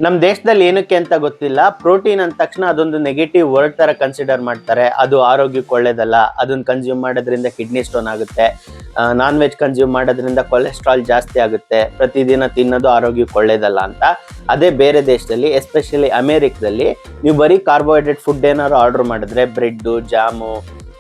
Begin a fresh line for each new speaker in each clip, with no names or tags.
ನಮ್ಮ ದೇಶದಲ್ಲಿ ಏನಕ್ಕೆ ಅಂತ ಗೊತ್ತಿಲ್ಲ, ಪ್ರೋಟೀನ್ ಅಂದ ತಕ್ಷಣ ಅದೊಂದು ನೆಗೆಟಿವ್ ವರ್ಡ್ ತರ ಕನ್ಸಿಡರ್ ಮಾಡ್ತಾರೆ. ಅದು ಆರೋಗ್ಯಕ್ಕೆ ಒಳ್ಳೇದಲ್ಲ, ಅದನ್ನ ಕನ್ಸ್ಯೂಮ್ ಮಾಡೋದ್ರಿಂದ ಕಿಡ್ನಿ ಸ್ಟೋನ್ ಆಗುತ್ತೆ, ನಾನ್ ವೆಜ್ ಕನ್ಸ್ಯೂಮ್ ಮಾಡೋದ್ರಿಂದ ಕೊಲೆಸ್ಟ್ರಾಲ್ ಜಾಸ್ತಿ ಆಗುತ್ತೆ, ಪ್ರತಿದಿನ ತಿನ್ನೋದು ಆರೋಗ್ಯಕ್ಕೆ ಒಳ್ಳೇದಲ್ಲ ಅಂತ. ಅದೇ ಬೇರೆ ದೇಶದಲ್ಲಿ, ಎಸ್ಪೆಷಲಿ ಅಮೇರಿಕದಲ್ಲಿ, ನೀವು ಬರೀ ಕಾರ್ಬೋಹೈಡ್ರೇಟ್ ಫುಡ್ ಏನಾದ್ರು ಆರ್ಡರ್ ಮಾಡಿದ್ರೆ, ಬ್ರೆಡ್ಡು, ಜಾಮು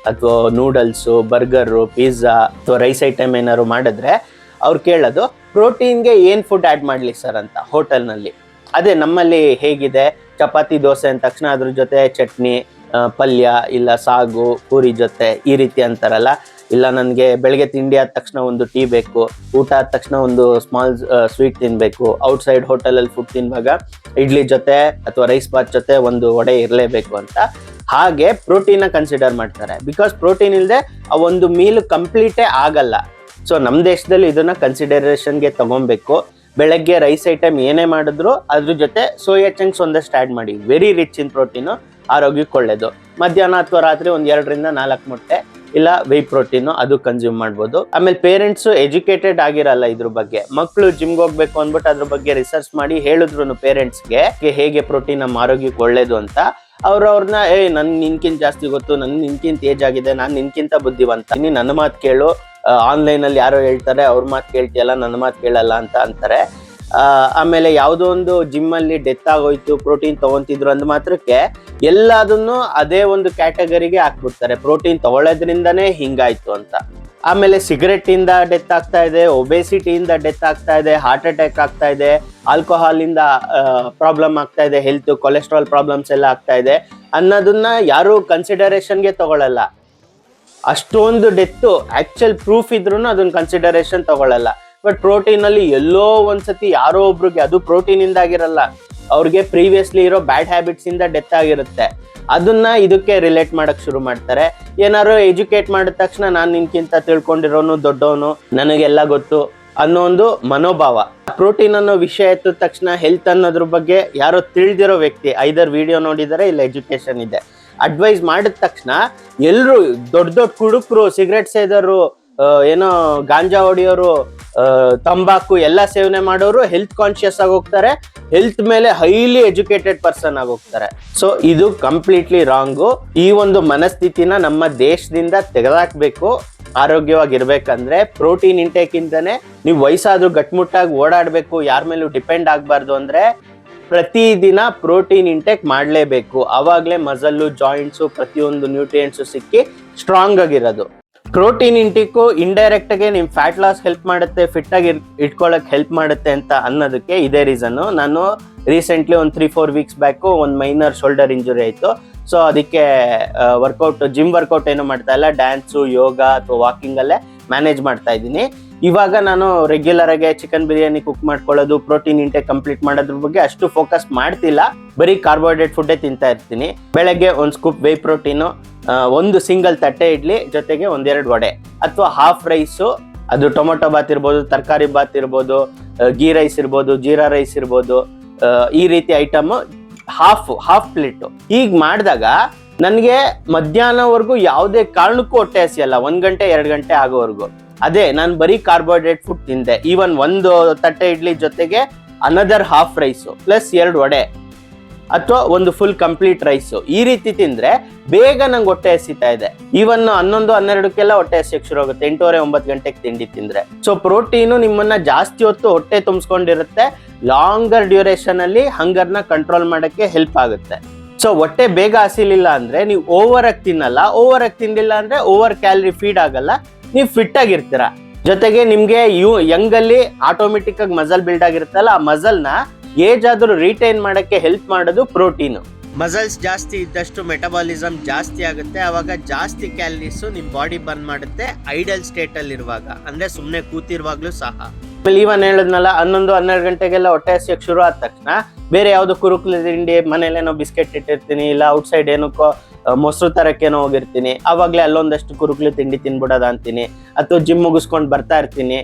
ಅಥವಾ ನೂಡಲ್ಸು, ಬರ್ಗರು, ಪಿಜ್ಜಾ ಅಥವಾ ರೈಸ್ ಐಟಮ್ ಏನಾದ್ರು ಮಾಡಿದ್ರೆ ಅವ್ರು ಕೇಳೋದು ಪ್ರೋಟೀನ್ಗೆ ಏನು ಫುಡ್ ಆ್ಯಡ್ ಮಾಡಲಿ ಸರ್ ಅಂತ ಹೋಟೆಲ್ನಲ್ಲಿ. ಅದೇ ನಮ್ಮಲ್ಲಿ ಹೇಗಿದೆ, ಚಪಾತಿ ದೋಸೆ ಅಂದ ತಕ್ಷಣ ಅದ್ರ ಜೊತೆ ಚಟ್ನಿ, ಪಲ್ಯ, ಇಲ್ಲ ಸಾಗು, ಪೂರಿ ಜೊತೆ ಈ ರೀತಿ ಅಂತಾರಲ್ಲ. ಇಲ್ಲ ನನಗೆ ಬೆಳಗ್ಗೆ ತಿಂಡಿ ಆದ ತಕ್ಷಣ ಒಂದು ಟೀ ಬೇಕು, ಊಟ ಆದ ತಕ್ಷಣ ಒಂದು ಸ್ಮಾಲ್ ಸ್ವೀಟ್ ತಿನ್ನಬೇಕು, ಔಟ್ಸೈಡ್ ಹೋಟೆಲಲ್ಲಿ ಫುಡ್ ತಿನ್ನುವಾಗ ಇಡ್ಲಿ ಜೊತೆ ಅಥವಾ ರೈಸ್ ಬಾತ್ ಜೊತೆ ಒಂದು ವಡೆ ಇರಲೇಬೇಕು ಅಂತ. ಹಾಗೆ ಪ್ರೋಟೀನ ಕನ್ಸಿಡರ್ ಮಾಡ್ತಾರೆ. ಬಿಕಾಸ್ ಪ್ರೋಟೀನ್ ಇಲ್ಲದೆ ಆ ಒಂದು ಮೀಲ್ ಕಂಪ್ಲೀಟೇ ಆಗಲ್ಲ. ಸೊ ನಮ್ಮ ದೇಶದಲ್ಲಿ ಇದನ್ನ ಕನ್ಸಿಡರೇಷನ್ಗೆ ತಗೊಬೇಕು. ಬೆಳಗ್ಗೆ ರೈಸ್ ಐಟಮ್ ಏನೇ ಮಾಡಿದ್ರು ಅದ್ರ ಜೊತೆ ಸೋಯಾ ಚಂಕ್ಸ್ ಒಂದಷ್ಟು ಆ್ಯಡ್ ಮಾಡಿ, ವೆರಿ ರಿಚ್ ಇನ್ ಪ್ರೋಟೀನು, ಆರೋಗ್ಯಕ್ಕೆ ಒಳ್ಳೇದು. ಮಧ್ಯಾಹ್ನ ಅಥವಾ ರಾತ್ರಿ ಒಂದು 2-4 ಮೊಟ್ಟೆ ಇಲ್ಲ ವೇಯ್ ಪ್ರೋಟೀನು ಅದು ಕನ್ಸ್ಯೂಮ್ ಮಾಡ್ಬೋದು. ಆಮೇಲೆ ಪೇರೆಂಟ್ಸು ಎಜುಕೇಟೆಡ್ ಆಗಿರಲ್ಲ ಇದ್ರ ಬಗ್ಗೆ. ಮಕ್ಕಳು ಜಿಮ್ಗೆ ಹೋಗ್ಬೇಕು ಅಂದ್ಬಿಟ್ಟು ಅದ್ರ ಬಗ್ಗೆ ರಿಸರ್ಚ್ ಮಾಡಿ ಹೇಳಿದ್ರು ಪೇರೆಂಟ್ಸ್ಗೆ ಹೇಗೆ ಪ್ರೋಟೀನ್ ನಮ್ಮ ಆರೋಗ್ಯಕ್ಕೆ ಒಳ್ಳೇದು ಅಂತ. ಅವ್ರನ್ನ ನನ್ ನಿನ್ಕಿಂತ ಜಾಸ್ತಿ ಗೊತ್ತು, ನನ್ ನಿನ್ಕಿಂತ ಏಜ್ ಆಗಿದೆ, ನಾನು ನಿನ್ಕಿಂತ ಬುದ್ಧಿವಂತ, ನೀನು ನನ್ನ ಮಾತು ಕೇಳು, ಆನ್ಲೈನ್ ಅಲ್ಲಿ ಯಾರೋ ಹೇಳ್ತಾರೆ ಅವ್ರ ಮಾತು ಕೇಳ್ತಿಯಲ್ಲ, ನನ್ನ ಮಾತು ಕೇಳಲ್ಲ ಅಂತ ಅಂತಾರೆ. ಆಮೇಲೆ ಯಾವುದೋ ಒಂದು ಜಿಮ್ ಅಲ್ಲಿ ಡೆತ್ ಆಗೋಯ್ತು, ಪ್ರೋಟೀನ್ ತಗೊಂತಿದ್ರು ಅಂದ ಮಾತ್ರಕ್ಕೆ ಎಲ್ಲದನ್ನು ಅದೇ ಒಂದು ಕ್ಯಾಟಗರಿಗೆ ಹಾಕ್ಬಿಡ್ತಾರೆ, ಪ್ರೋಟೀನ್ ತಗೊಳ್ಳೋದ್ರಿಂದನೇ ಹಿಂಗಾಯ್ತು ಅಂತ. ಆಮೇಲೆ ಸಿಗರೆಟ್ ಇಂದ ಡೆತ್ ಆಗ್ತಾ ಇದೆ, ಒಬೆಸಿಟಿಯಿಂದ ಡೆತ್ ಆಗ್ತಾ ಇದೆ, ಹಾರ್ಟ್ ಅಟ್ಯಾಕ್ ಆಗ್ತಾ ಇದೆ, ಆಲ್ಕೋಹಾಲ್ ಇಂದ ಪ್ರಾಬ್ಲಮ್ ಆಗ್ತಾ ಇದೆ, ಹೆಲ್ತ್ ಕೊಲೆಸ್ಟ್ರಾಲ್ ಪ್ರಾಬ್ಲಮ್ಸ್ ಎಲ್ಲ ಆಗ್ತಾ ಇದೆ ಅನ್ನೋದನ್ನ ಯಾರು ಕನ್ಸಿಡರೇಷನ್ಗೆ ತಗೊಳ್ಳಲ್ಲ. ಅಷ್ಟೊಂದು ಡೆತ್ತು ಆಕ್ಚುಲ್ ಪ್ರೂಫ್ ಇದ್ರೂ ಅದನ್ನ ಕನ್ಸಿಡರೇಷನ್ ತಗೊಳ್ಳಲ್ಲ. ಬಟ್ ಪ್ರೋಟೀನ್ ಅಲ್ಲಿ ಎಲ್ಲೋ ಒಂದ್ಸತಿ ಯಾರೋ ಒಬ್ರಿಗೆ, ಅದು ಪ್ರೋಟೀನ್ ಇಂದ ಆಗಿರಲ್ಲ, ಅವ್ರಿಗೆ ಪ್ರೀವಿಯಸ್ಲಿ ಇರೋ ಬ್ಯಾಡ್ ಹ್ಯಾಬಿಟ್ಸ್ ಇಂದ ಡೆತ್ ಆಗಿರುತ್ತೆ, ಅದನ್ನ ಇದಕ್ಕೆ ರಿಲೇಟ್ ಮಾಡಕ್ ಶುರು ಮಾಡ್ತಾರೆ. ಏನಾದ್ರು ಎಜುಕೇಟ್ ಮಾಡಿದ ತಕ್ಷಣ ನಾನು ನಿನ್ಕಿಂತ ತಿಳ್ಕೊಂಡಿರೋನು ದೊಡ್ಡವನು, ನನಗೆಲ್ಲ ಗೊತ್ತು ಅನ್ನೋ ಒಂದು ಮನೋಭಾವ. ಪ್ರೋಟೀನ್ ಅನ್ನೋ ವಿಷಯ ಎತ್ತಿದ ತಕ್ಷಣ ಹೆಲ್ತ್ ಅನ್ನೋದ್ರ ಬಗ್ಗೆ ಯಾರೋ ತಿಳಿದಿರೋ ವ್ಯಕ್ತಿ ಐದರ್ ವಿಡಿಯೋ ನೋಡಿದರೆ ಇಲ್ಲ ಎಜುಕೇಶನ್ ಇದೆ, ಅಡ್ವೈಸ್ ಮಾಡಿದ ತಕ್ಷಣ ಎಲ್ರು ದೊಡ್ಡ ದೊಡ್ಡ ಕುಡುಕರು, ಸಿಗರೆಟ್ ಸೇದೋರು, ಏನೋ ಗಾಂಜಾ ಹೊಡಿಯೋರು, ತಂಬಾಕು ಎಲ್ಲ ಸೇವನೆ ಮಾಡೋರು ಹೆಲ್ತ್ ಕಾನ್ಶಿಯಸ್ ಆಗಿ ಹೋಗ್ತಾರೆ, ಹೆಲ್ತ್ ಮೇಲೆ ಹೈಲಿ ಎಜುಕೇಟೆಡ್ ಪರ್ಸನ್ ಆಗಿ ಹೋಗ್ತಾರೆ. ಸೊ ಇದು ಕಂಪ್ಲೀಟ್ಲಿ ರಾಂಗು. ಈ ಒಂದು ಮನಸ್ಥಿತಿನ ನಮ್ಮ ದೇಶದಿಂದ ತೆಗೆದಾಕ್ಬೇಕು. ಆರೋಗ್ಯವಾಗಿರ್ಬೇಕಂದ್ರೆ ಪ್ರೋಟೀನ್ ಇಂಟೇಕ್ ಇಂದಾನೆ ನೀವು ವಯಸ್ಸಾದ್ರೂ ಗಟ್ಮುಟ್ಟಾಗಿ ಓಡಾಡ್ಬೇಕು, ಯಾರ ಮೇಲೂ ಡಿಪೆಂಡ್ ಆಗ್ಬಾರ್ದು ಅಂದ್ರೆ ಪ್ರತಿದಿನ ಪ್ರೋಟೀನ್ ಇಂಟೇಕ್ ಮಾಡಲೇಬೇಕು. ಅವಾಗಲೇ ಮಸಲ್ಲು, ಜಾಯಿಂಟ್ಸು, ಪ್ರತಿಯೊಂದು ನ್ಯೂಟ್ರಿಯೆಂಟ್ಸು ಸಿಕ್ಕಿ ಸ್ಟ್ರಾಂಗ್ ಆಗಿರೋದು. ಪ್ರೋಟೀನ್ ಇಂಟೇಕು ಇಂಡೈರೆಕ್ಟ್ ಆಗಿ ನಿಮ್ ಫ್ಯಾಟ್ ಲಾಸ್ ಹೆಲ್ಪ್ ಮಾಡುತ್ತೆ, ಫಿಟ್ ಆಗಿ ಇಟ್ಕೊಳ್ಳಕ್ ಹೆಲ್ಪ್ ಮಾಡುತ್ತೆ ಅಂತ ಅನ್ನೋದಕ್ಕೆ ಇದೇ ರೀಸನ್. ನಾನು ರೀಸೆಂಟ್ಲಿ ಒಂದು 3-4 ವೀಕ್ಸ್ ಬ್ಯಾಕು ಒಂದು ಮೈನರ್ ಶೋಲ್ಡರ್ ಇಂಜುರಿ ಆಯಿತು. ಸೊ ಅದಕ್ಕೆ ವರ್ಕೌಟ್, ಜಿಮ್ ವರ್ಕೌಟ್ ಏನು ಮಾಡ್ತಾ ಇಲ್ಲ, ಡ್ಯಾನ್ಸು, ಯೋಗ ಅಥವಾ ವಾಕಿಂಗ್ ಅಲ್ಲೇ ಮ್ಯಾನೇಜ್ ಮಾಡ್ತಾ ಇದ್ದೀನಿ. ಇವಾಗ ನಾನು ರೆಗ್ಯುಲರ್ ಆಗಿ ಚಿಕನ್ ಬಿರಿಯಾನಿ ಕುಕ್ ಮಾಡ್ಕೊಳ್ಳೋದು, ಪ್ರೋಟೀನ್ ಇಂಟೇಕ್ ಕಂಪ್ಲೀಟ್ ಮಾಡೋದ್ರ ಬಗ್ಗೆ ಅಷ್ಟು ಫೋಕಸ್ ಮಾಡ್ತಿಲ್ಲ, ಬರೀ ಕಾರ್ಬೋಹೈಡ್ರೇಟ್ ಫುಡ್ಡೇ ತಿಂತಾ ಇರ್ತೀನಿ. ಬೆಳಗ್ಗೆ ಒಂದು ಸ್ಕೂಪ್ ವೇಯ್ ಪ್ರೋಟೀನು, ಒಂದು ಸಿಂಗಲ್ ತಟ್ಟೆ ಇಡ್ಲಿ ಜೊತೆಗೆ 1-2 ವಡೆ ಅಥವಾ ಹಾಫ್ ರೈಸು, ಅದು ಟೊಮೊಟೊ ಬಾತ್ ಇರ್ಬೋದು, ತರಕಾರಿ ಬಾತ್ ಇರ್ಬೋದು, ಗೀ ರೈಸ್ ಇರ್ಬೋದು, ಜೀರಾ ರೈಸ್ ಇರ್ಬೋದು, ಈ ರೀತಿ ಐಟಮ್ ಹಾಫ್ ಪ್ಲೇಟು. ಹೀಗೆ ಮಾಡಿದಾಗ ನನಗೆ ಮಧ್ಯಾಹ್ನವರೆಗೂ ಯಾವುದೇ ಕಾರಣಕ್ಕೂ ಹೊಟ್ಟೆ ಹಸಿಯಲ್ಲ, 1 ಗಂಟೆ 2 ಗಂಟೆ ಆಗೋವರೆಗೂ. ಅದೇ ನಾನು ಬರೀ ಕಾರ್ಬೋಹೈಡ್ರೇಟ್ ಫುಡ್ ತಿಂದೆ. ಈವನ್ ಒಂದು ತಟ್ಟೆ ಇಡ್ಲಿ ಜೊತೆಗೆ another half rice plus 2 vada ಅಥವಾ ಒಂದು ಫುಲ್ ಕಂಪ್ಲೀಟ್ ರೈಸು, ಈ ರೀತಿ ತಿಂದ್ರೆ ಬೇಗ ನಂಗೆ ಹೊಟ್ಟೆ ಹಸಿತಾ ಇದೆ. ಈವನ್ 11-12ಕ್ಕೆಲ್ಲ ಹೊಟ್ಟೆ ಹಸಿಯಕ್ಕೆ ಶುರು ಆಗುತ್ತೆ, 8-9 ಗಂಟೆಗೆ ತಿಂಡಿ ತಿಂದ್ರೆ. ಸೊ ಪ್ರೋಟೀನು ನಿಮ್ಮನ್ನ ಜಾಸ್ತಿ ಹೊತ್ತು ಹೊಟ್ಟೆ ತುಂಬಿಸ್ಕೊಂಡಿರುತ್ತೆ, ಲಾಂಗರ್ ಡ್ಯೂರೇಷನ್ ಅಲ್ಲಿ ಹಂಗರ್ನ ಕಂಟ್ರೋಲ್ ಮಾಡಕ್ಕೆ ಹೆಲ್ಪ್ ಆಗುತ್ತೆ. ಸೊ ಹೊಟ್ಟೆ ಬೇಗ ಹಸಿಲಿಲ್ಲ ಅಂದ್ರೆ ನೀವು ಓವರ್ ಆಗಿ ತಿನ್ನಲ್ಲ, ಓವರ್ ಆಗಿ ತಿನ್ನಿಲ್ಲ ಅಂದ್ರೆ ಓವರ್ ಕ್ಯಾಲರಿ ಫೀಡ್ ಆಗಲ್ಲ, ನೀವು ಫಿಟ್ ಆಗಿರ್ತೀರ. ಜೊತೆಗೆ ನಿಮ್ಗೆ ಯಂಗಲ್ಲಿ ಆಟೋಮೆಟಿಕ್ ಆಗಿ ಮಸಲ್ ಬಿಲ್ಡ್ ಆಗಿರುತ್ತಲ್ಲ, ಆ ಮಸಲ್ನ ಏಜ್ ಆದ್ರೂ ರಿಟೈನ್ ಮಾಡಕ್ಕೆ ಹೆಲ್ಪ್ ಮಾಡೋದು ಪ್ರೋಟೀನು. ಮಸಲ್ಸ್ ಜಾಸ್ತಿ ಇದ್ದಷ್ಟು ಮೆಟಬಾಲಿಸಮ್ ಜಾಸ್ತಿ ಆಗುತ್ತೆ, ಅವಾಗ ಜಾಸ್ತಿ ಕ್ಯಾಲರೀಸು ನಿಮ್ ಬಾಡಿ ಬರ್ನ್ ಮಾಡುತ್ತೆ ಐಡಲ್ ಸ್ಟೇಟ್ ಅಲ್ಲಿ ಇರುವಾಗ, ಅಂದ್ರೆ ಸುಮ್ನೆ ಕೂತಿರುವಾಗ್ಲೂ ಸಹ. ಆಮೇಲೆ ಇವನ್ ಹೇಳಿದ್ನಲ್ಲ 11-12 ಗಂಟೆಗೆಲ್ಲ ಹೊಟ್ಟೆ ಹಸಿಯಕ್ಕೆ ಶುರು ಆದ ತಕ್ಷಣ ಬೇರೆ ಯಾವ್ದು ಕುರುಕುಲು ತಿಂಡಿ, ಮನೇಲೇನೋ ಬಿಸ್ಕೆಟ್ ಇಟ್ಟಿರ್ತೀನಿ, ಇಲ್ಲ ಔಟ್ಸೈಡ್ ಏನಕ್ಕೋ ಮೊಸರು ತರಕ್ಕೇನೋ ಹೋಗಿರ್ತೀನಿ, ಅವಾಗ್ಲೇ ಅಲ್ಲೊಂದಷ್ಟು ಕುರುಕುಲು ತಿಂಡಿ ತಿನ್ಬಿಡೋದ ಅಂತೀನಿ. ಅಥವಾ ಜಿಮ್ ಮುಗಿಸ್ಕೊಂಡು ಬರ್ತಾ ಇರ್ತೀನಿ,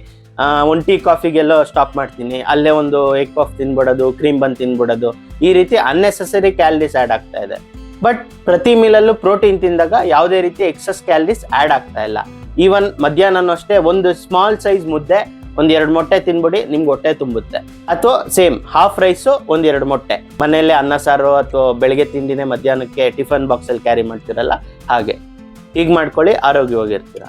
ಒಂದು ಟೀ ಕಾಫಿಗೆಲ್ಲೋ ಸ್ಟಾಪ್ ಮಾಡ್ತೀನಿ, ಅಲ್ಲೇ ಒಂದು ಎಗ್ ಪಫ್ ತಿನ್ಬಿಡೋದು, ಕ್ರೀಮ್ ಬನ್ ತಿನ್ಬಿಡೋದು, ಈ ರೀತಿ ಅನ್ನೆಸೆಸರಿ ಕ್ಯಾಲರೀಸ್ ಆ್ಯಡ್ ಆಗ್ತಾ ಇದೆ. ಬಟ್ ಪ್ರತಿ ಮೀಲಲ್ಲೂ ಪ್ರೋಟೀನ್ ತಿಂದಾಗ ಯಾವುದೇ ರೀತಿ ಎಕ್ಸಸ್ ಕ್ಯಾಲರೀಸ್ ಆ್ಯಡ್ ಆಗ್ತಾ ಇಲ್ಲ. ಈವನ್ ಮಧ್ಯಾಹ್ನ ಅಷ್ಟೇ ಒಂದು ಸ್ಮಾಲ್ ಸೈಜ್ ಮುದ್ದೆ ಒಂದ್ 2 ಮೊಟ್ಟೆ ತಿನ್ಬಿಡಿ, ನಿಮ್ಗೆ ಹೊಟ್ಟೆ ತುಂಬುತ್ತೆ. ಅಥವಾ ಸೇಮ್ ಹಾಫ್ ರೈಸು 1-2 ಮೊಟ್ಟೆ, ಮನೆಯಲ್ಲೇ ಅನ್ನ ಸಾರು ಅಥವಾ ಬೆಳಿಗ್ಗೆ ತಿಂಡಿನೇ ಮಧ್ಯಾಹ್ನಕ್ಕೆ ಟಿಫನ್ ಬಾಕ್ಸಲ್ಲಿ ಕ್ಯಾರಿ ಮಾಡ್ತಿರಲ್ಲ ಹಾಗೆ, ಹೀಗೆ ಮಾಡ್ಕೊಳ್ಳಿ, ಆರೋಗ್ಯವಾಗಿರ್ತೀರ.